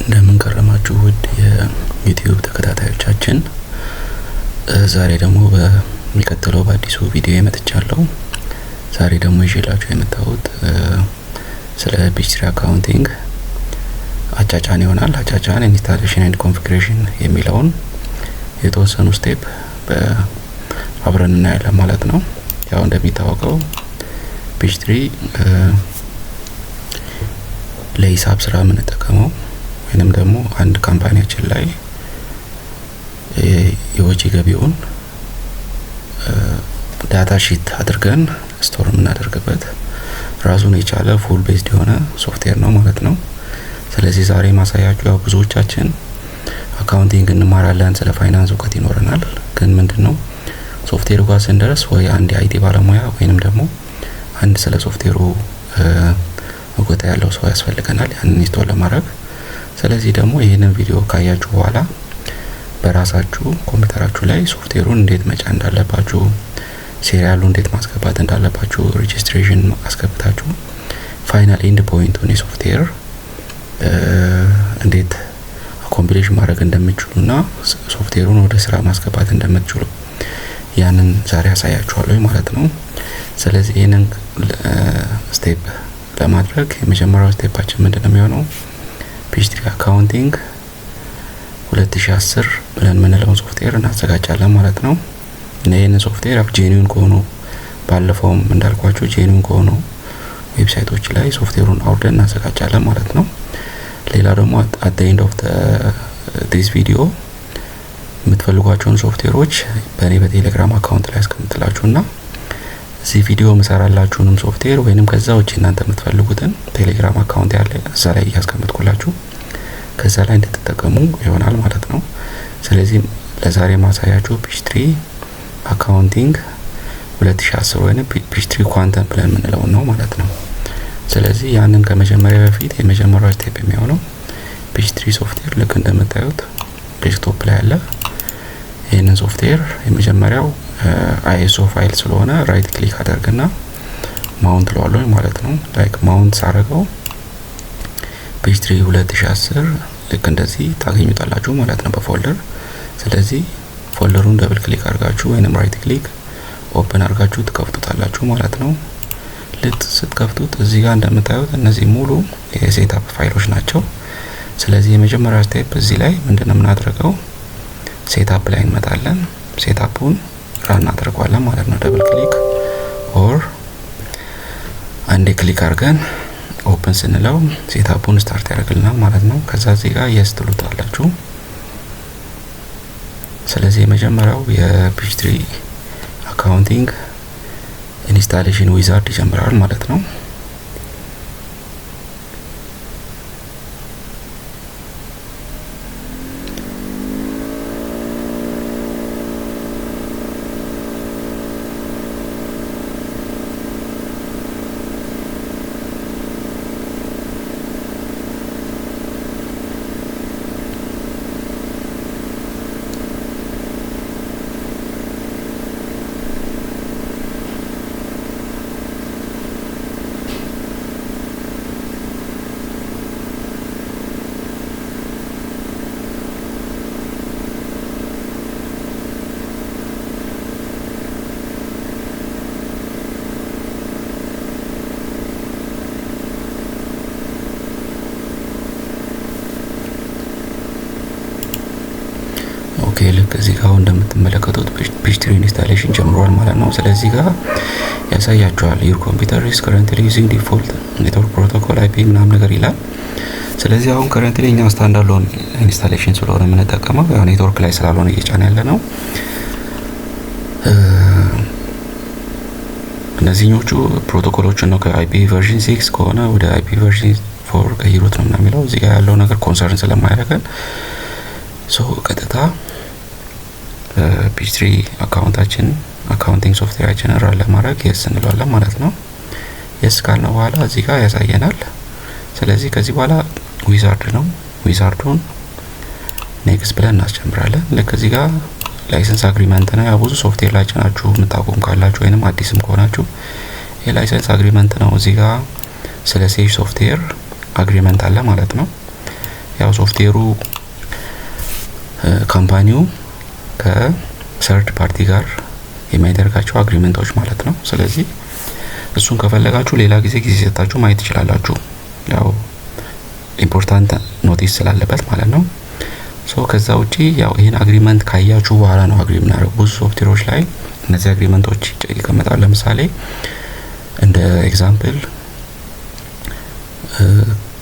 እንደምን ከረማችሁ ውድ የዩቲዩብ ተከታታዮቻችን። ዛሬ ደግሞ በሚቀጥለው በአዲሱ ቪዲዮ መጥቻለሁ። ዛሬ ደግሞ ይዤላችሁ የመጣሁት ስለ ፒኤች3 አካውንቲንግ አጫጫን ይሆናል። አጫጫን ኢንስታሌሽን ኤንድ ኮንፊግሬሽን የሚለውን የተወሰኑ ስቴፕ አብረን እናያለን ማለት ነው። ያው እንደሚታወቀው ፒኤች3 ለሂሳብ ስራ የምንጠቀመው ወይንም ደግሞ አንድ ካምፓኒያችን ላይ የወጪ ገቢውን ዳታ ሺት አድርገን ስቶር የምናደርግበት ራሱን የቻለ ፉል ቤዝድ የሆነ ሶፍትዌር ነው ማለት ነው። ስለዚህ ዛሬ ማሳያችሁ ያው ብዙዎቻችን አካውንቲንግ እንማራለን፣ ስለ ፋይናንስ እውቀት ይኖረናል። ግን ምንድነው ሶፍትዌሩ ጋር ስንደርስ ወይ አንድ የአይቲ ባለሙያ ወይንም ደግሞ አንድ ስለ ሶፍትዌሩ እውቀት ያለው ሰው ያስፈልገናል ያንን ኢንስቶል ለማድረግ። ስለዚህ ደግሞ ይሄንን ቪዲዮ ካያችሁ በኋላ በራሳችሁ ኮምፒውተራችሁ ላይ ሶፍትዌሩን እንዴት መጫን እንዳለባችሁ፣ ሴሪያሉ እንዴት ማስገባት እንዳለባችሁ፣ ሬጂስትሬሽን አስገብታችሁ ፋይናል ኤንድ ፖይንቱን የሶፍትዌር እንዴት አኮምፕሊሽ ማድረግ እንደምትችሉና ሶፍትዌሩን ወደ ስራ ማስገባት እንደምትችሉ ያንን ዛሬ ያሳያችኋለሁ ማለት ነው። ስለዚህ ይሄንን ስቴፕ ለማድረግ የመጀመሪያው ስቴፓችን ምንድነው የሚሆነው ፒኤች3 አካውንቲንግ 2010 ብለን የምንለውን ሶፍትዌር እናዘጋጃለን ማለት ነው። ይሄንን ሶፍትዌር ጄኒውን ከሆኑ ባለፈውም እንዳልኳችሁ ጄኒውን ከሆኑ ዌብሳይቶች ላይ ሶፍትዌሩን አውርደን እናዘጋጃለን ማለት ነው። ሌላ ደግሞ at the end of this video የምትፈልጓቸውን ሶፍትዌሮች በእኔ በቴሌግራም አካውንት ላይ አስቀምጥላችሁና እዚህ ቪዲዮ መሰራላችሁንም ሶፍትዌር ወይንም ከዛ ውጪ እናንተ የምትፈልጉትን ቴሌግራም አካውንት ያለ እዛ ላይ ያስቀምጥኩላችሁ ከዛ ላይ እንድትጠቀሙ ይሆናል ማለት ነው። ስለዚህ ለዛሬ ማሳያችሁ ፒኤች3 አካውንቲንግ 2010 ወይንም ፒኤች3 ኳንተም ብለን የምንለው ነው ማለት ነው። ስለዚህ ያንን ከመጀመሪያ በፊት የመጀመሪያው ስቴፕ የሚሆነው ፒኤች3 ሶፍትዌር ልክ እንደምታዩት ዴስክቶፕ ላይ አለ። ይሄንን ሶፍትዌር የመጀመሪያው ISO ፋይል ስለሆነ ራይት ክሊክ አደርግና ማውንት ለዋለሁ ማለት ነው። ላይክ ማውንት ሳረገው ፒኤች3 2010 ልክ እንደዚህ ታገኙታላችሁ ማለት ነው በፎልደር። ስለዚህ ፎልደሩን ደብል ክሊክ አድርጋችሁ ወይንም ራይት ክሊክ ኦፕን አድርጋችሁ ትከፍቱታላችሁ ማለት ነው። ልክ ስትከፍቱት እዚህ ጋር እንደምታዩት እነዚህ ሙሉ የሴትአፕ ፋይሎች ናቸው። ስለዚህ የመጀመሪያው ስቴፕ እዚህ ላይ ምንድነው የምናደርገው ሴትአፕ ላይ እንመጣለን። ሴትአፑን ራን እናደርጋለን ማለት ነው። ደብል ክሊክ ኦር አንዴ ክሊክ አድርገን ኦፕን ስንለው ሴትአፑን ስታርት ያደርግልናል ማለት ነው። ከዛ እዚህ ጋር የስ ትሉታላችሁ። ስለዚህ የመጀመሪያው የፒኤች3 አካውንቲንግ ኢንስታሌሽን ዊዛርድ ይጀምራል ማለት ነው። ልክ እዚህ ጋር እንደምትመለከቱት ፒኤች3 ኢንስታሌሽን ጀምሯል ማለት ነው። ስለዚህ ጋር ያሳያችኋል your computer is currently using default network protocol IP ምናምን ነገር ይላል። ስለዚህ አሁን currently እኛ ስታንዳርድ ኢንስታሌሽን ስለሆነ የምንጠቀመው ያው ኔትወርክ ላይ ስላልሆነ እየጫነ ያለ ነው። እነዚህኞቹ ፕሮቶኮሎች ነው ከአይፒ ቨርዥን 6 ከሆነ ወደ አይፒ ቨርዥን 4 ቀይሩት ነው የሚለው። እዚህ ጋር ያለው ነገር ኮንሰርን ስለማያደርገን ቀጥታ ፒኤች3 አካውንቲንግ ሶፍትዌራችንን ራን ለማድረግ የስ እንለዋለን ማለት ነው። የስ ካልነው በኋላ እዚህ ጋር ያሳየናል። ስለዚህ ከዚህ በኋላ ዊዛርድ ነው። ዊዛርዱን ኔክስት ብለን እናስጀምራለን። ልክ እዚህ ጋር ላይሰንስ አግሪመንት ነው። ያው ብዙ ሶፍትዌር ላይ ጫናችሁ የምታቆም ካላችሁ ወይንም አዲስም ከሆናችሁ የላይሰንስ አግሪመንት ነው። እዚህ ጋር ስለ ሴጅ ሶፍትዌር አግሪመንት አለ ማለት ነው። ያው ሶፍትዌሩ ካምፓኒው ከሰርድ ፓርቲ ጋር የሚያደርጋቸው አግሪመንቶች ማለት ነው። ስለዚህ እሱን ከፈለጋችሁ ሌላ ጊዜ ሰጣችሁ ማየት ትችላላችሁ። ያው ኢምፖርታንት ኖቲስ ስላለበት ማለት ነው። ከዛ ውጪ ያው ይሄን አግሪመንት ካያችሁ በኋላ ነው አግሪ የምናደርገው። ብዙ ሶፍትዌሮች ላይ እነዚህ አግሪመንቶች ይቀመጣሉ። ለምሳሌ እንደ ኤግዛምፕል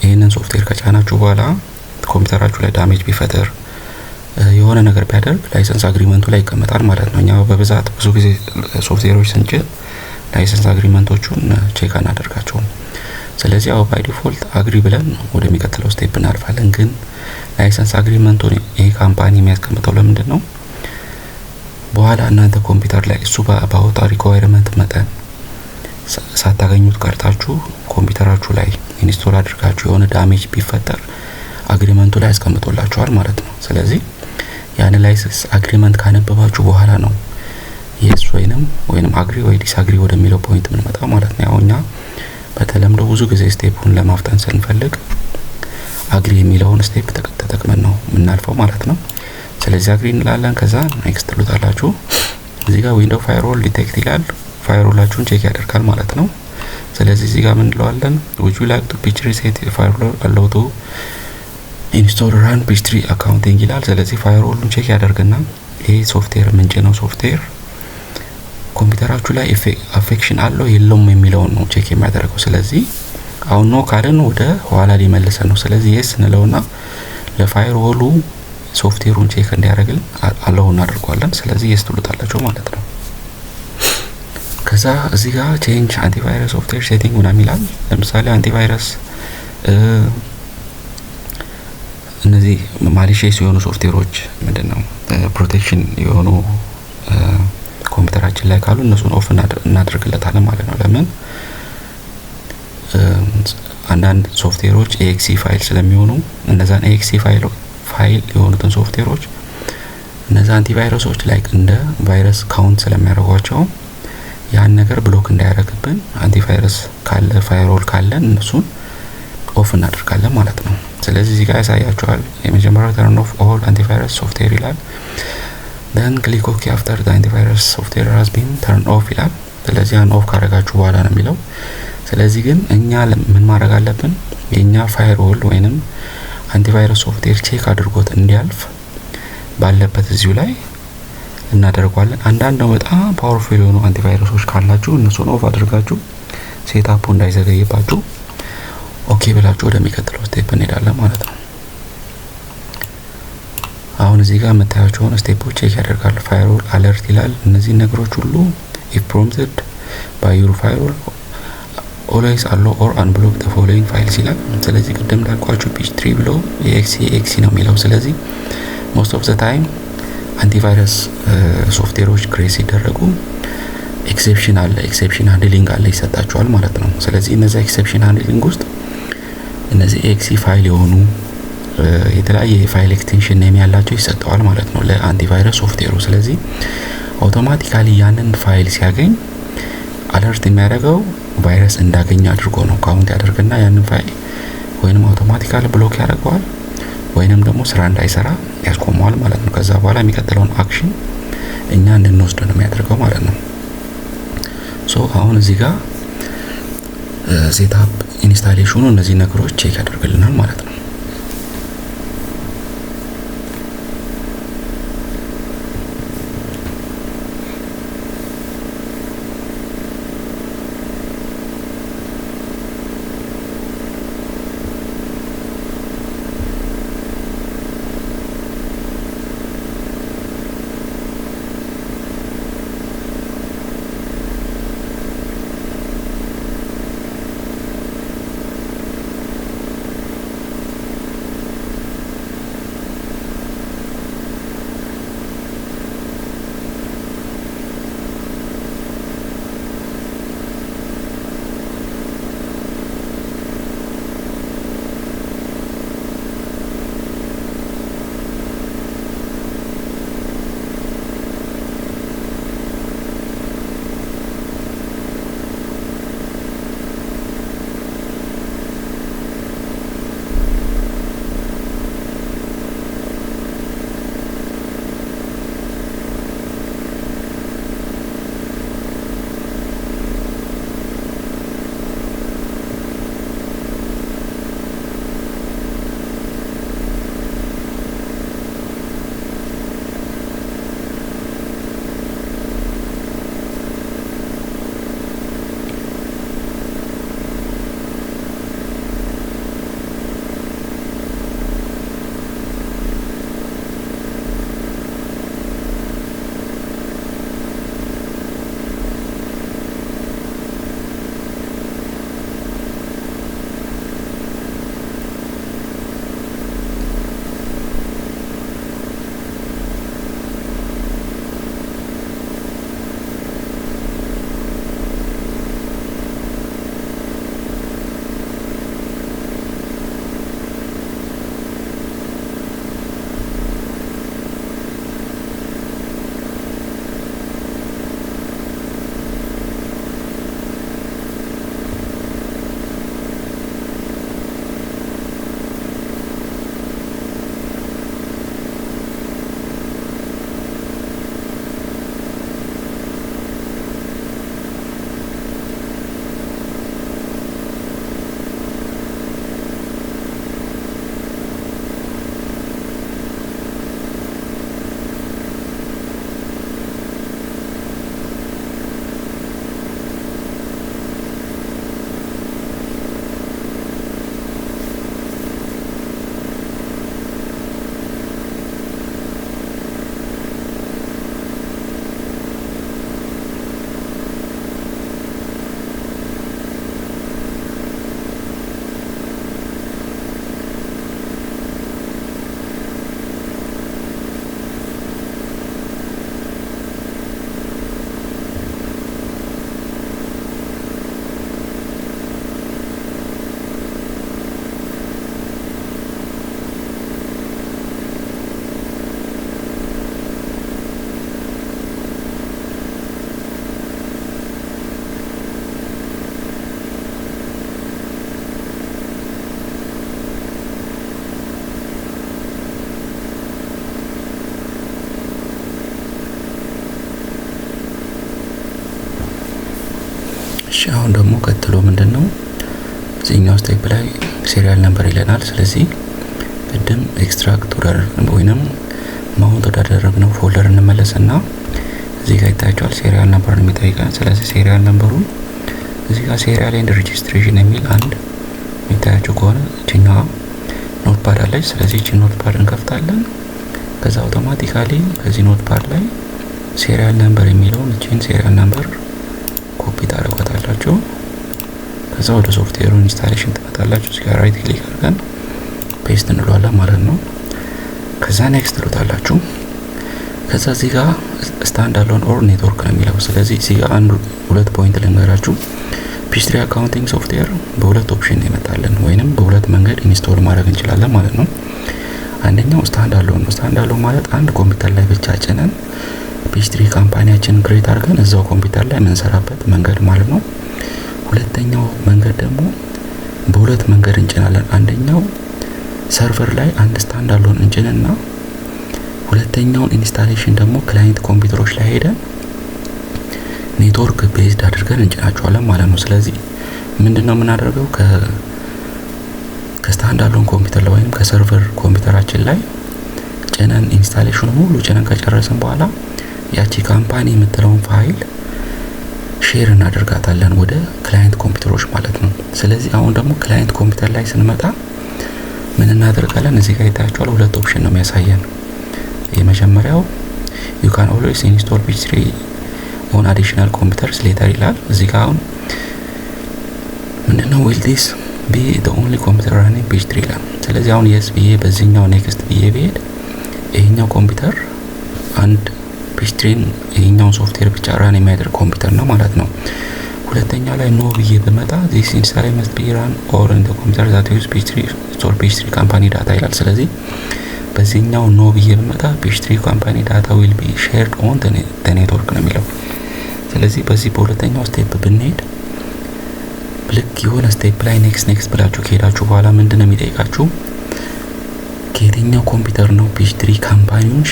ይሄንን ሶፍትዌር ከጫናችሁ በኋላ ኮምፒውተራችሁ ላይ ዳሜጅ ቢፈጠር የሆነ ነገር ቢያደርግ ላይሰንስ አግሪመንቱ ላይ ይቀመጣል ማለት ነው። እኛ በብዛት ብዙ ጊዜ ሶፍትዌሮች ስንጭን ላይሰንስ አግሪመንቶቹን ቼክ አናደርጋቸውም። ስለዚህ ያው ባይ ዲፎልት አግሪ ብለን ወደሚቀጥለው ስቴፕ እናልፋለን። ግን ላይሰንስ አግሪመንቱን ይሄ ካምፓኒ የሚያስቀምጠው ለምንድን ነው? በኋላ እናንተ ኮምፒውተር ላይ እሱ ባወጣ ሪኳየርመንት መጠን ሳታገኙት ቀርታችሁ ኮምፒውተራችሁ ላይ ኢንስቶል አድርጋችሁ የሆነ ዳሜጅ ቢፈጠር አግሪመንቱ ላይ ያስቀምጦላችኋል ማለት ነው። ስለዚህ ያን ላይሰንስ አግሪመንት ካነበባችሁ በኋላ ነው የስ ወይንም አግሪ ወይ ዲስአግሪ ወደሚለው ፖይንት የምንመጣው ማለት ነው። ያው እኛ በተለምዶ ብዙ ጊዜ ስቴፑን ለማፍጠን ስንፈልግ አግሪ የሚለውን ስቴፕ ተጠቅመን ነው የምናልፈው ማለት ነው። ስለዚህ አግሪ እንላለን። ከዛ ኔክስት ትሉታላችሁ። እዚህ ጋር ዊንዶው ፋይርዎል ዲቴክት ይላል። ፋይርዎላችሁን ቼክ ያደርጋል ማለት ነው። ስለዚህ እዚህ ጋር ምን እንለዋለን? would you like to pitch reset firewall allow to install run ፒች3 አካውንቲንግ ይላል። ስለዚህ ፋይርዎሉን ቼክ ያደርግና ይሄ ሶፍትዌር ምንጭ ነው ሶፍትዌር ኮምፒውተራችሁ ላይ አፌክሽን አለው የለውም የሚለውን ነው ቼክ የሚያደርገው። ስለዚህ አሁን ነው ካለን ወደ ኋላ ሊመልሰን ነው። ስለዚህ yes እንለውና ለፋይርዎሉ ሶፍትዌሩን ቼክ እንዲያደርግልን አለው እናደርጋለን። ስለዚህ yes ትሉታላችሁ ማለት ነው። ከዛ እዚህ ጋር ቼንጅ አንቲቫይረስ ሶፍትዌር ሴቲንግ ምናምን ይላል። ለምሳሌ አንቲቫይረስ እነዚህ ማሊሺየስ የሆኑ ሶፍትዌሮች ምንድነው ፕሮቴክሽን የሆኑ ኮምፒውተራችን ላይ ካሉ እነሱን ኦፍ እናደርግለታለን ማለት ነው። ለምን አንዳንድ ሶፍትዌሮች ኤክሲ ፋይል ስለሚሆኑ እነዛን ኤክሲ ፋይል የሆኑትን ሶፍትዌሮች እነዛ አንቲቫይረሶች ላይ እንደ ቫይረስ ካውንት ስለሚያደርጓቸው ያን ነገር ብሎክ እንዳያደርግብን አንቲቫይረስ ካለ ፋይርዎል ካለን እነሱን ኦፍ እናደርጋለን ማለት ነው። ስለዚህ እዚህ ጋር ያሳያችኋል። የመጀመሪያው turn off all antivirus software ይላል። then click OK after the antivirus software has been turned off ይላል። ስለዚህ ያን ኦፍ ካደረጋችሁ በኋላ ነው የሚለው። ስለዚህ ግን እኛ ምን ማድረግ አለብን? የኛ ፋይርዎል ወይንም አንቲቫይረስ ሶፍትዌር ቼክ አድርጎት እንዲያልፍ ባለበት እዚሁ ላይ እናደርጋለን። አንዳንድ በጣም ፓወርፉል የሆኑ አንቲቫይረሶች ካላችሁ እነሱን ኦፍ አድርጋችሁ ሴትአፑ እንዳይዘገይባችሁ ኦኬ ብላችሁ ወደሚቀጥለው ስቴፕ እንሄዳለን ማለት ነው። አሁን እዚህ ጋር የምታዩቸውን ስቴፖች ቼክ ያደርጋል። ፋይርዎል አለርት ይላል። እነዚህ ነገሮች ሁሉ if prompted by your firewall always allow or unblock the following files ይላል። ስለዚህ ቅድም እንዳልኳችሁ ፒች3 ብሎ ኤክሲ ነው የሚለው። ስለዚህ most of the time አንቲቫይረስ ሶፍትዌሮች ክሬት ሲደረጉ ኤክሴፕሽን ሃንድሊንግ አለ ይሰጣቸዋል ማለት ነው። ስለዚህ እነዚህ ኤክሴፕሽን ሃንድሊንግ ውስጥ እነዚህ ኤክሲ ፋይል የሆኑ የተለያየ ፋይል ኤክስቴንሽን ኔም ያላቸው ይሰጣዋል ማለት ነው ለአንቲቫይረስ ሶፍትዌሩ። ስለዚህ አውቶማቲካሊ ያንን ፋይል ሲያገኝ አለርት የሚያደርገው ቫይረስ እንዳገኘ አድርጎ ነው ካውንት ያደርግና ያንን ፋይል ወይንም አውቶማቲካሊ ብሎክ ያደርገዋል ወይንም ደግሞ ስራ እንዳይሰራ ያስቆመዋል ማለት ነው። ከዛ በኋላ የሚቀጥለውን አክሽን እኛ እንድንወስድ ነው የሚያደርገው ማለት ነው። አሁን እዚህ ጋር ሴትአፕ ኢንስታሌሽኑ እነዚህ ነገሮች ቼክ ያደርግልናል ማለት ነው። ስቴፕ ላይ ሴሪያል ነምበር ይለናል። ስለዚህ ቅድም ኤክስትራክት ወይንም ማውንት ወዳደረግነው ፎልደር እንመለስና እዚህ ጋር ይታያችኋል ሴሪያል ነምበር ነው የሚጠይቀን። ስለዚህ ሴሪያል ነምበሩን እዚህ ጋር ሴሪያል ኤንድ ሬጂስትሬሽን የሚል አንድ የሚታያችሁ ከሆነ እችኛዋ ኖትፓድ አለች። ስለዚህ እቺን ኖትፓድ እንከፍታለን። ከዛ አውቶማቲካሊ ከዚህ ኖትፓድ ላይ ሴሪያል ነምበር የሚለውን እቺን ሴሪያል ነምበር ኮፒ ታደርጓታላችሁ። ከዛ ወደ ሶፍትዌሩ ኢንስታሌሽን ትመጣላችሁ። እዚህ ጋር ራይት ክሊክ አድርገን ፔስት እንለዋለን ማለት ነው። ከዛ ኔክስት ትሉታላችሁ። ከዛ እዚህ ጋር ስታንድ አሎን ኦር ኔትወርክ ነው የሚለው። ስለዚህ እዚህ ጋር አንድ ሁለት ፖይንት ልንገራችሁ። ፒኤች3 አካውንቲንግ ሶፍትዌር በሁለት ኦፕሽን ይመጣልን ወይንም በሁለት መንገድ ኢንስቶል ማድረግ እንችላለን ማለት ነው። አንደኛው ስታንድ አሎን ነው። ስታንድ አሎን ማለት አንድ ኮምፒውተር ላይ ብቻ ጭነን ፒኤች3 ካምፓኒያችንን ክሬት አድርገን እዛው ኮምፒውተር ላይ የምንሰራበት መንገድ ማለት ነው። ሁለተኛው መንገድ ደግሞ በሁለት መንገድ እንጭናለን። አንደኛው ሰርቨር ላይ አንድ ስታንድ አሎን እንጭንና ሁለተኛውን ኢንስታሌሽን ደግሞ ክላይንት ኮምፒውተሮች ላይ ሄደን ኔትወርክ ቤዝድ አድርገን እንጭናቸዋለን ማለት ነው። ስለዚህ ምንድነው የምናደርገው ከስታንድ አሎን ኮምፒውተር ላይ ወይም ከሰርቨር ኮምፒውተራችን ላይ ጭነን ኢንስታሌሽኑ ሙሉ ጭነን ከጨረስን በኋላ ያቺ ካምፓኒ የምትለውን ፋይል ሼር እናደርጋታለን ወደ ክላይንት ኮምፒውተሮች ማለት ነው። ስለዚህ አሁን ደግሞ ክላይንት ኮምፒውተር ላይ ስንመጣ ምን እናደርጋለን? እዚህ ጋር ይታያችኋል ሁለት ኦፕሽን ነው የሚያሳየን። የመጀመሪያው you can always install ፒኤች3 on additional computers later ይላል። እዚህ ጋር አሁን ምንድነው will this be the only computer running ፒኤች3 ይላል። ስለዚህ አሁን yes ብዬ በዚህኛው ኔክስት ብዬ ብሄድ ይሄኛው ኮምፒውተር አንድ ፒኤች3 ይሄኛው ሶፍትዌር ብቻ ራን የሚያደርግ ኮምፒውተር ነው ማለት ነው። ሁለተኛው ላይ ኖ ብዬ በመጣ this install must be run or in the computer that use ፒኤች3 ካምፓኒ ዳታ ይላል። ስለዚህ በዚህኛው ኖ ብዬ በመጣ ፒኤች3 ካምፓኒ ዳታ will be shared on the network ነው የሚለው። ስለዚህ በዚህ በሁለተኛው ስቴፕ ብንሄድ ልክ የሆነ ስቴፕ ላይ ኔክስት ብላችሁ ከሄዳችሁ በኋላ ምንድነው የሚጠይቃችሁ? ከየትኛው ኮምፒውተር ነው ፒኤች3 ካምፓኒውን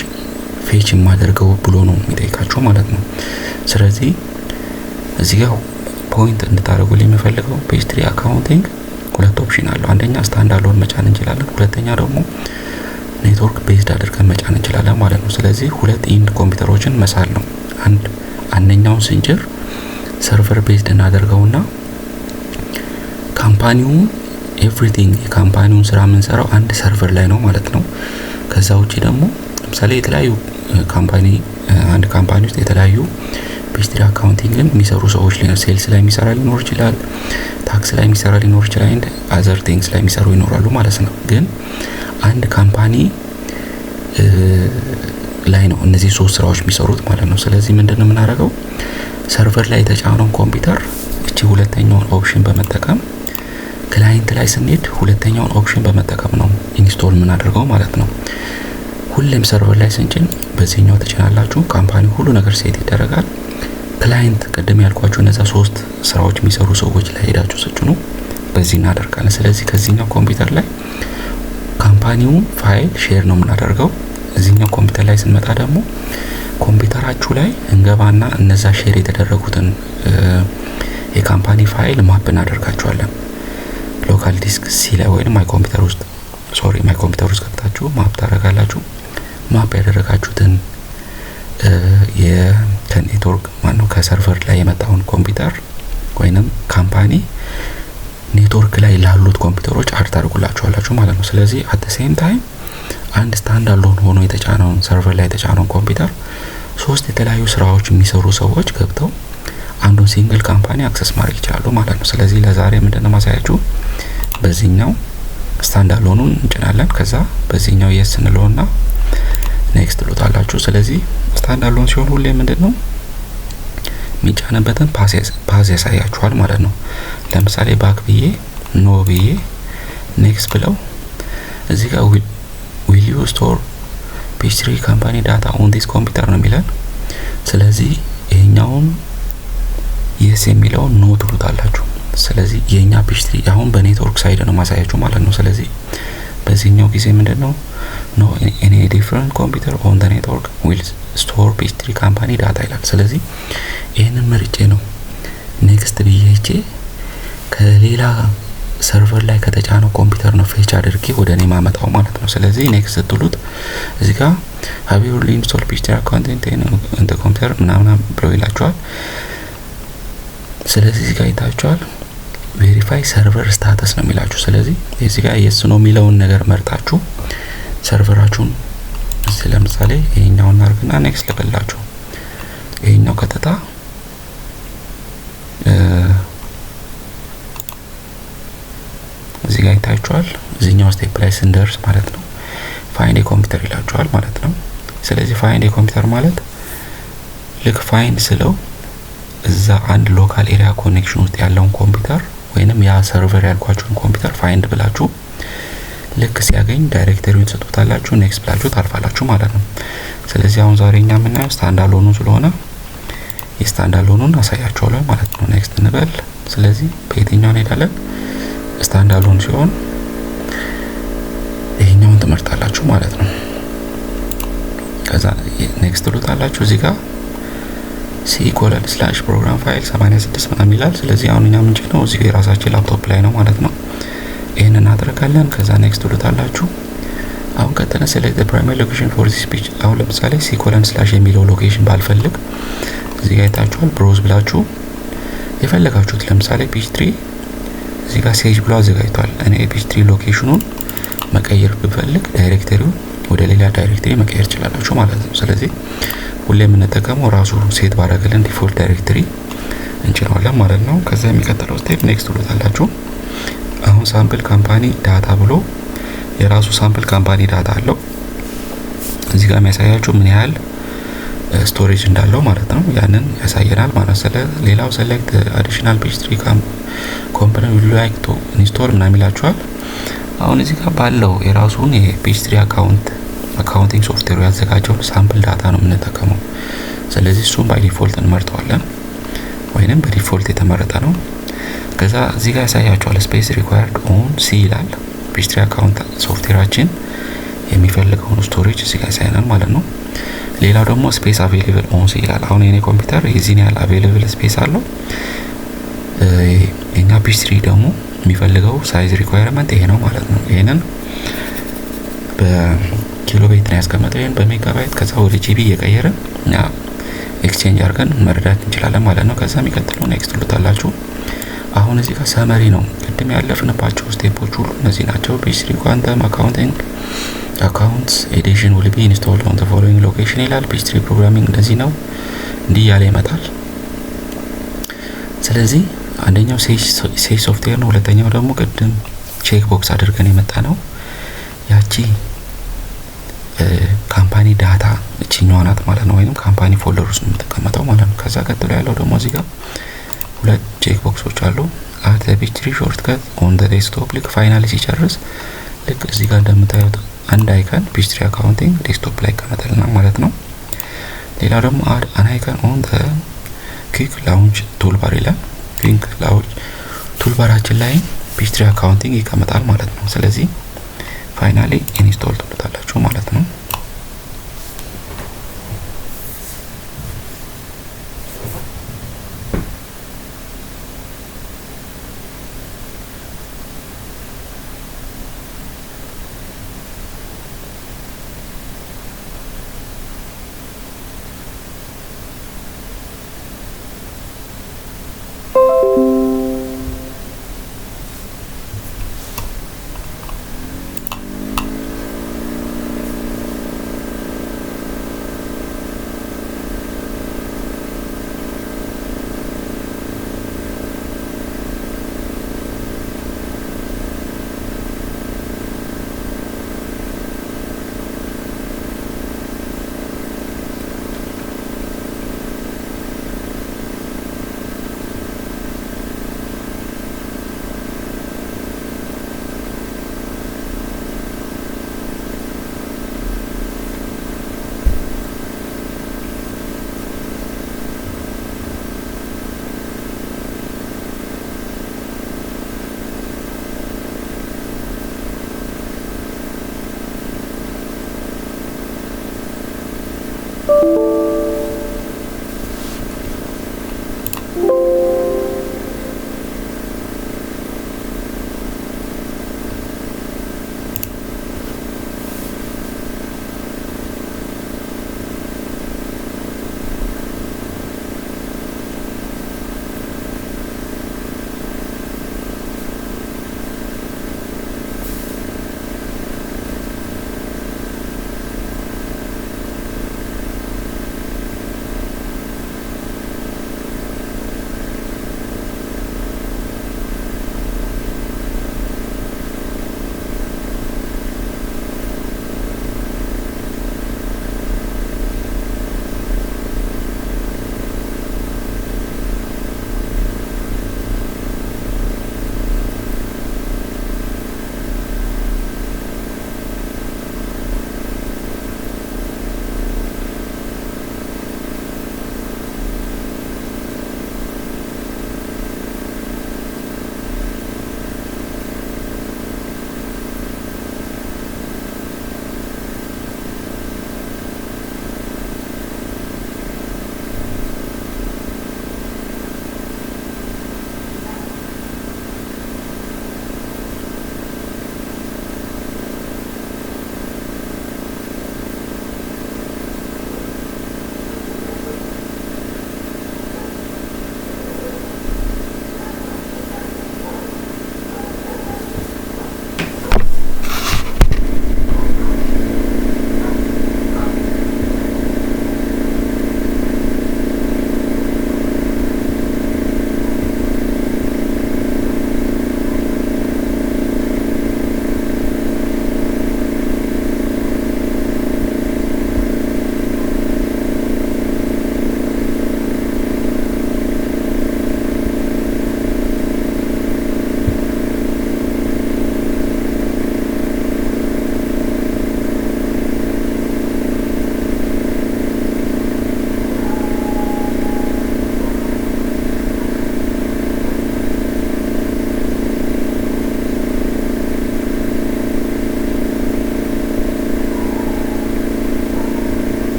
ፌች የማደርገው ብሎ ነው የሚጠይቃችሁ ማለት ነው። ስለዚህ እዚህ ጋር ፖይንት እንድታደርጉልኝ የምፈልገው ፒኤች3 አካውንቲንግ ሁለት ኦፕሽን አለው። አንደኛ ስታንድ አሎን መጫን እንችላለን፣ ሁለተኛ ደግሞ ኔትወርክ ቤዝድ አድርገን መጫን እንችላለን ማለት ነው። ስለዚህ ሁለት ኢንድ ኮምፒውተሮችን መሳል ነው። አንደኛውን ስንጭር ሰርቨር ቤዝድ እናደርገውና ካምፓኒው ኤቭሪቲንግ የካምፓኒውን ስራ የምንሰራው አንድ ሰርቨር ላይ ነው ማለት ነው። ከዛ ውጪ ደግሞ ለምሳሌ የተለያዩ አንድ ካምፓኒ ውስጥ የተለያዩ ፒኤች3 አካውንቲንግን የሚሰሩ ሰዎች ሴልስ ላይ የሚሰራ ሊኖር ይችላል፣ ታክስ ላይ የሚሰራ ሊኖር ይችላል፣ ኤንድ አዘር ቲንግስ ላይ የሚሰሩ ይኖራሉ ማለት ነው። ግን አንድ ካምፓኒ ላይ ነው እነዚህ ሶስት ስራዎች የሚሰሩት ማለት ነው። ስለዚህ ምንድነው የምናደርገው? ሰርቨር ላይ የተጫነውን ኮምፒውተር እቺ ሁለተኛውን ኦፕሽን በመጠቀም ክላይንት ላይ ስንሄድ ሁለተኛውን ኦፕሽን በመጠቀም ነው ኢንስቶል የምናደርገው ማለት ነው። ሁሌም ሰርቨር ላይ ስንጭን በዚህኛው ተጭናላችሁ፣ ካምፓኒ ሁሉ ነገር ሴት ይደረጋል። ክላይንት ቅድም ያልኳችሁ እነዛ ሶስት ስራዎች የሚሰሩ ሰዎች ላይ ሄዳችሁ ስጭኑ በዚህ እናደርጋለን። ስለዚህ ከዚህኛው ኮምፒውተር ላይ ካምፓኒውን ፋይል ሼር ነው የምናደርገው። እዚህኛው ኮምፒውተር ላይ ስንመጣ ደግሞ ኮምፒውተራችሁ ላይ እንገባና እነዛ ሼር የተደረጉትን የካምፓኒ ፋይል ማፕ እናደርጋቸዋለን። ሎካል ዲስክ ሲ ላይ ወይንም ማይ ኮምፒውተር ውስጥ ገብታችሁ ማፕ ታደርጋላችሁ። ማፕ ያደረጋችሁትን የኔትወርክ ከሰርቨር ላይ የመጣውን ኮምፒውተር ወይንም ካምፓኒ ኔትወርክ ላይ ላሉት ኮምፒውተሮች አድ ታደርጉላችኋላችሁ ማለት ነው። ስለዚህ አት ዘ ሴም ታይም አንድ ስታንድ አሎን ሆኖ የተጫነውን ሰርቨር ላይ የተጫነውን ኮምፒውተር ሶስት የተለያዩ ስራዎች የሚሰሩ ሰዎች ገብተው አንዱን ሲንግል ካምፓኒ አክሰስ ማድረግ ይችላሉ ማለት ነው። ስለዚህ ለዛሬ ምንድነው ማሳያችሁ በዚህኛው ስታንድ አሎኑን እንጭናለን። ከዛ በዚህኛው የስ እንለውና ኔክስት ትሉታላችሁ። ስለዚህ ስታንድ አሎን ሲሆን ሁሌ ምንድነው የሚጫነበትን ፓዝ ያሳያችኋል ማለት ነው። ለምሳሌ ባክ ብዬ ኖ ብዬ ኔክስት ብለው እዚህ ጋር will you store ፒኤች3 ካምፓኒ ዳታ on this ኮምፒውተር ነው የሚለን። ስለዚህ ይሄኛውን yes የሚለውን ኖ ትሉታላችሁ። ስለዚህ የኛ ፒኤች3 አሁን በኔትወርክ ሳይድ ነው ማሳያችሁ ማለት ነው። ስለዚህ በዚህኛው ጊዜ ምንድነው no any different computer on the network will store ፒኤች3 ካምፓኒ ዳታ ይላል። ስለዚህ ይሄንን መርጬ ነው ኔክስት ብዬ ከሌላ ሰርቨር ላይ ከተጫነው ኮምፒውተር ነው ፌች አድርጌ ወደ እኔ ማመጣው ማለት ነው። ስለዚህ ኔክስት ስትሉት እዚህ ጋር have you reinstalled PHP account in the computer ምናምን ብሎ ይላችኋል። ስለዚህ እዚህ ጋር ይታችኋል ቬሪፋይ ሰርቨር ስታተስ ነው የሚላችሁ። ስለዚህ እዚህ ጋር የስ ነው የሚለውን ነገር መርጣችሁ ሰርቨራችሁን ለምሳሌ ይሄኛውን እናርግና ኔክስት ልበላችሁ። ይሄኛው ከተታ እዚህ ጋር ይታችኋል። እዚህኛው ስቴፕ ላይ ስንደርስ ማለት ነው ፋይንድ ኮምፒውተር ይላችኋል ማለት ነው። ስለዚህ ፋይንድ ኮምፒውተር ማለት ልክ ፋይንድ ስለው እዛ አንድ ሎካል ኤሪያ ኮኔክሽን ውስጥ ያለውን ኮምፒውተር ወይንም ያ ሰርቨር ያልኳችሁን ኮምፒውተር ፋይንድ ብላችሁ ልክ ሲያገኝ ዳይሬክተሪውን ትሰጡታላችሁ፣ ኔክስት ብላችሁ ታልፋላችሁ ማለት ነው። ስለዚህ አሁን ዛሬኛ የምናየው ስታንድ አሎኑ ስለሆነ የስታንድ አሎኑን አሳያችኋለሁ ማለት ነው። ኔክስት እንበል። ስለዚህ በየትኛው እንሄዳለን? ስታንድ አሎን ሲሆን ይሄኛውን ትመርጣላችሁ ማለት ነው። ከዛ ኔክስት ትሉታላችሁ። እዚህ ጋር c:/program file 86 ምናምን ይላል። ስለዚህ አሁን እኛ ምንጭ ነው እዚህ የራሳችን ላፕቶፕ ላይ ነው ማለት ነው። ይሄንን እናደርጋለን። ከዛ ኔክስት ትሉታላችሁ። አሁን ከተነ select the primary location for this page። አሁን ለምሳሌ c:/ የሚለው ሎኬሽን ባልፈልግ እዚህ ጋር ታችኋል ብሮዝ ብላችሁ የፈለጋችሁት ለምሳሌ page3 እዚህ ጋር ሴጅ ብሎ አዘጋጅቷል። እኔ page3 ሎኬሽኑን መቀየር ብፈልግ ዳይሬክተሪው ወደ ሌላ ዳይሬክተሪ መቀየር ይችላልላችሁ ማለት ነው። ስለዚህ ሁሌ የምንጠቀመው ራሱ ሴት ባደረገልን ዲፎልት ዳይሬክተሪ እንችላለን ማለት ነው። ከዛ የሚከተለው ስቴፕ ኔክስት ትሉታላችሁ። አሁን ሳምፕል ካምፓኒ ዳታ ብሎ የራሱ ሳምፕል ካምፓኒ ዳታ አለው። እዚህ ጋር የሚያሳያችሁ ምን ያህል ስቶሬጅ እንዳለው ማለት ነው። ያንን ያሳየናል ማለት ነው። ሌላው select additional page3 component would like to install ምናምን ይላችኋል። አሁን እዚህ ጋር ባለው የራሱን የpage3 አካውንቲንግ ሶፍትዌር ያዘጋጀውን ሳምፕል ዳታ ነው የምንጠቀመው። ስለዚህ እሱን ባይ ዲፎልት እንመርጠዋለን ወይንም በዲፎልት የተመረጠ ነው። ከዛ እዚህ ጋር ያሳያችኋል ስፔስ ሪኳየርድ ኦን ሲ ይላል። page3 አካውንት ሶፍትዌራችን የሚፈልገውን ስቶሬጅ እዚህ ጋር ያሳየናል ማለት ነው። ሌላው ደግሞ ስፔስ አቬሌብል ኦን ሲ ይላል። አሁን የኔ ኮምፒውተር የዚህን ያህል አቬሌብል ስፔስ አለው። የኛ page3 ደግሞ የሚፈልገው ሳይዝ ሪኳየርመንት ይሄ ነው ማለት ነው። ይሄንን በኪሎ ባይት ነው ያስቀመጠው። ይሄን በሜጋባይት ከዛ ወደ ጂቢ እየቀየርን ኤክስቼንጅ አድርገን መረዳት እንችላለን ማለት ነው። ከዛ የሚቀጥለው ኔክስት ትሉታላችሁ። አሁን እዚህ ጋር ሰመሪ ነው። ቅድም ያለፍንባቸው ስቴፖች ሁሉ እነዚህ ናቸው። page3 quantum accounts edition will be installed on the following location ይላል። page3 ፕሮግራሚንግ እንደዚህ ነው። እንዲህ ያለ ይመጣል። ስለዚህ አንደኛው ሴጅ ሶፍትዌር ነው። ሁለተኛው ደግሞ ቅድም ቼክ ቦክስ አድርገን የመጣ ነው ያቺ ካምፓኒ ዳታ እቺኛዋ ናት ማለት ነው። ወይንም ካምፓኒ ፎልደር ውስጥ ነው የምትቀመጠው ማለት ነው። ከዛ ቀጥሎ ያለው ደግሞ እዚህ ጋር ሁለት ቼክ ቦክሶች አሉ። አት page3 ሾርትከት ኦን ዘ ዴስክቶፕ ልክ ፋይናሊ ሲጨርስ ልክ እዚህ ጋር እንደምታዩት አንድ አይከን page3 አካውንቲንግ ዴስክቶፕ ላይ ይቀመጣልና ማለት ነው። ሌላው ደግሞ አድ አን አይከን ኦን ዘ ኩዊክ ላውንች ቱልባር ይላል። ኩዊክ ላውንች ቱልባራችን ላይ page3 አካውንቲንግ ይቀመጣል ማለት ነው። ስለዚህ ፋይናሊ ኢንስቶል ትሉታላችሁ ማለት ነው።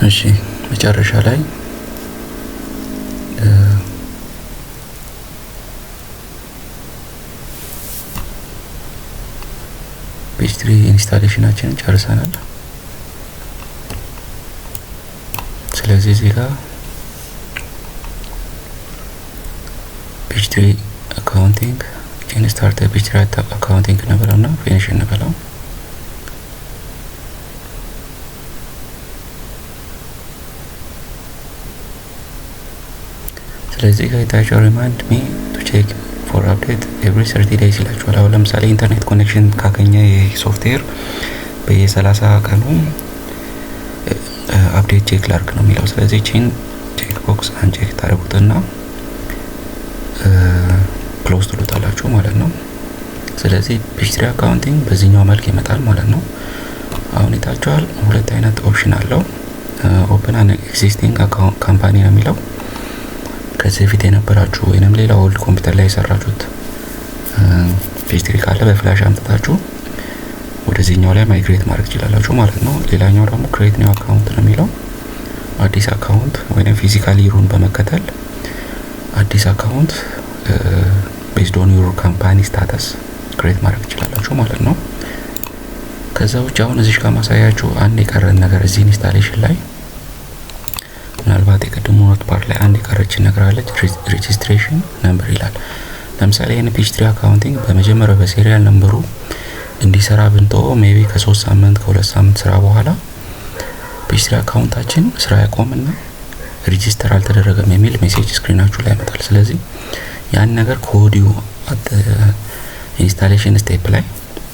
እሺ መጨረሻ ላይ ፔጅ3 ኢንስታሌሽናችንን ጨርሰናል። ስለዚህ እዚህ ጋር ፔጅ3 አካውንቲንግ ስታርት ፔጅ3 አካውንቲንግ ነበረውና ፊኒሽ እንበለው። ስለዚህ ጋር የታቸው ሪማይንድ ሚ ቱ ቼክ ፎር አፕዴት ኤቭሪ 30 ዴይስ ይላችኋል። አሁን ለምሳሌ ኢንተርኔት ኮኔክሽን ካገኘ የሶፍትዌር በየ30 ቀኑ አፕዴት ቼክ ላርክ ነው የሚለው። ስለዚህ ቺን ቼክ ቦክስ አንቼክ ታደርጉትና ክሎዝ ትሉታላችሁ ማለት ነው። ስለዚህ ፔጅ3 አካውንቲንግ በዚህኛው መልክ ይመጣል ማለት ነው። አሁን የታችኋል ሁለት አይነት ኦፕሽን አለው። ኦፕን አን ኤግዚስቲንግ አካውንት ካምፓኒ ነው የሚለው። ከዚህ በፊት የነበራችሁ ወይንም ሌላ ኦልድ ኮምፒውተር ላይ የሰራችሁት ፔጅ3 ካለ በፍላሽ አምጥታችሁ ወደዚህኛው ላይ ማይግሬት ማድረግ ትችላላችሁ ማለት ነው። ሌላኛው ደግሞ ክሬት ኒው አካውንት ነው የሚለው። አዲስ አካውንት ወይንም ፊዚካሊ ሩን በመከተል አዲስ አካውንት ቤዝድ ኦን ዩር ካምፓኒ ስታተስ ክሬት ማድረግ ትችላላችሁ ማለት ነው። ከዛ ውጭ አሁን እዚህ ጋር ማሳያችሁ አንድ የቀረን ነገር እዚህ ኢንስታሌሽን ላይ ምናልባት የቀደሙ ኖትፓድ ላይ አንድ የቀረችን ነገር አለች። ሬጂስትሬሽን ነምበር ይላል። ለምሳሌ ይሄን ፔጅ3 አካውንቲንግ በመጀመሪያው በሴሪያል ነምበሩ እንዲሰራ ብንተው ሜቢ ከ3 ሳምንት ከ2 ሳምንት ስራ በኋላ ፔጅ3 አካውንታችን ስራ ያቆምና ሬጂስተር አልተደረገም የሚል ሜሴጅ ስክሪናችሁ ላይ ያመጣል። ስለዚህ ያን ነገር ኮዲዮ ኢንስታሌሽን ስቴፕ ላይ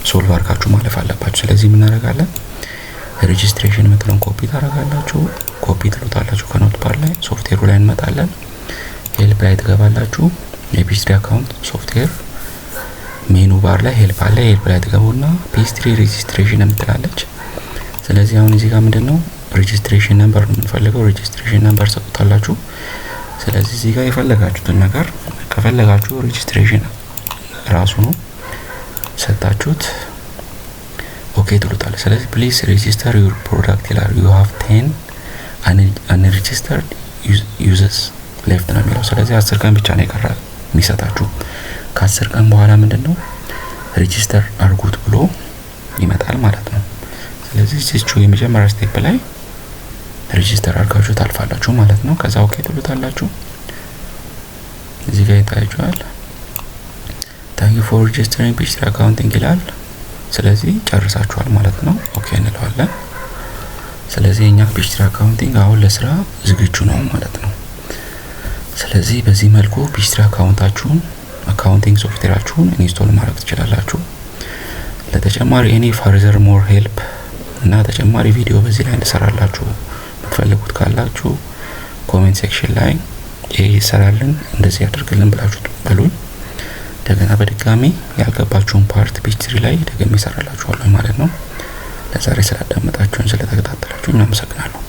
ሶልቭ አድርጋችሁ ማለፍ አለባችሁ። ስለዚህ ምን እናደርጋለን? ሬጂስትሬሽን የምትለውን ኮፒ ታደርጋላችሁ። ኮፒ ትሉታላችሁ ከኖትፓድ ላይ ሶፍትዌሩ ላይ እንመጣለን። ሄልፕ ላይ ትገባላችሁ። የፔጅ3 አካውንት ሶፍትዌር ሜኑ ባር ላይ ሄልፕ አለ። ሄልፕ ላይ ትገቡና ፔጅ3 ሬጂስትሬሽን የምትላለች። ስለዚህ አሁን እዚህ ጋር ምንድነው ሬጂስትሬሽን ነምበር ነው የምንፈልገው። ሬጂስትሬሽን ነምበር ሰጥታላችሁ። ስለዚህ እዚህ ጋር የፈለጋችሁትን ነገር ከፈለጋችሁ ሬጂስትሬሽን ራሱ ነው ሰጣችሁት ኦኬ ትሉታላችሁ። ስለዚህ ፕሊዝ ሬጂስተር ዩር ፕሮዳክት ይላል። ዩ ሃቭ 10 አንሬጂስተርድ ዩዘርስ ሌፍት ነው የሚለው። ስለዚህ 10 ቀን ብቻ ነው የቀረ የሚሰጣችሁ። ከ10 ቀን በኋላ ምንድነው ሬጂስተር አድርጉት ብሎ ይመጣል ማለት ነው። ስለዚህ እዚህቹ የመጀመሪያ ስቴፕ ላይ ሬጂስተር አድርጋችሁ ታልፋላችሁ ማለት ነው። ከዛ ኦኬ ትሉታላችሁ። እዚህ ጋር ይታያችኋል ታንክ ዩ ፎር ሬጂስተሪንግ ፔጅ3 አካውንቲንግ ይላል። ስለዚህ ጨርሳችኋል ማለት ነው። ኦኬ እንለዋለን። ስለዚህ እኛ ፔጅ3 አካውንቲንግ አሁን ለስራ ዝግጁ ነው ማለት ነው። ስለዚህ በዚህ መልኩ ፔጅ3 አካውንታችሁን አካውንቲንግ ሶፍትዌራችሁን ኢንስቶል ማድረግ ትችላላችሁ። ለተጨማሪ ኤኒ ፈርዘር ሞር ሄልፕ እና ተጨማሪ ቪዲዮ በዚህ ላይ እንሰራላችሁ የምትፈልጉት ካላችሁ ኮሜንት ሴክሽን ላይ ይሄ ይሰራልን እንደዚህ ያደርግልን ብላችሁ በሉኝ። እንደገና በድጋሚ ያልገባችሁን ፓርት ፔጅ3 ላይ ደግሜ እሰራላችኋለሁ ማለት ነው። ለዛሬ ስላዳመጣችሁን ስለተከታተላችሁኝ አመሰግናለሁ።